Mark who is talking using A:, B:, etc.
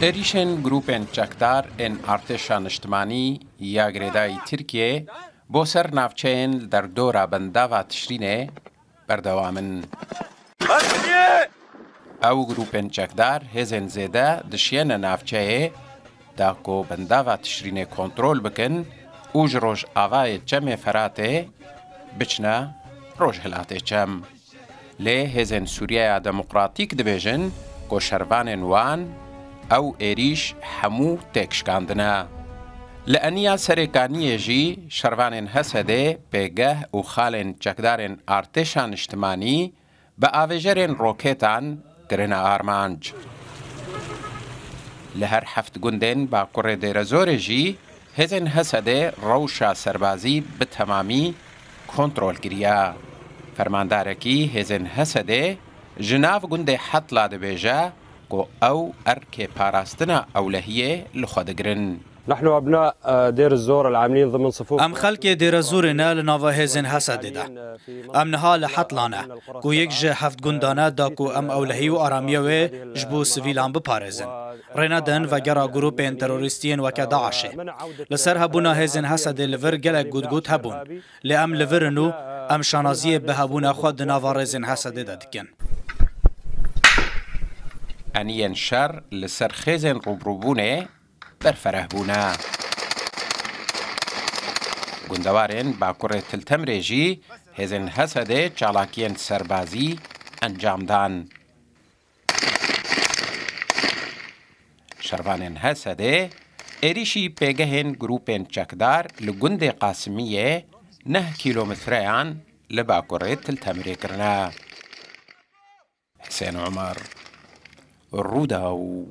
A: ایریشن گروپن چکدار ان ارتشان اجتماعی یا گریدای ترکیه بو سر نافچین در دورا بندا و تشرینه بردوامن. او گروپن چکدار هزن زیده دشین نافچه دا کو بندا و تشرینه کنترول بکن اوج روش آوای چم فراته بچنا روش هلاته چم. لی هزن سوریه دموکراتیک دبیجن کو شروان وان او ایریش همو تکشکاندنا. لأنیا سرکانی جی شروان حسده پیگه و خالن چکدارن ارتشان اجتماعی با آویجرن روکتان کرن آرمانج. لهر هفت گندن با کره دیرزور جی هزن حسده روشا سربازی به تمامی کنترول گریا. فرماندارکی هزن حسده جناف گنده حطلا دبیجه کو او ارکه پاراستنا اولهیه لخودگرن.
B: نحن أبناء دير الزور العاملين ضمن صفوف
C: ام خلق دير الزورنا لناوا هزن حسد ده ام نهال حطلانا كو يك جه هفت گندانا داكو ام اولهي و آرامیه جبو سویلان بپارزن رينادن و گرا گروپين تروریستین وكا داعشه لسر هبونا هزن حسد لور گلک گودگوت هبون لام لورنو ام شانازيه بهبونا خود ناوا رزن حسد ده دکن.
A: انین شر لسر خیزن روبروبونه برفره بونا. گندوارن با کره تلتمره جی هزن حسده چالاکین سربازی انجام دان. شروانن حسده ایریشی پیگهن گروپن چکدار لگند قاسمیه 9 کیلومتریان لبا کره تلتمره کرنا. حسین عمر روداو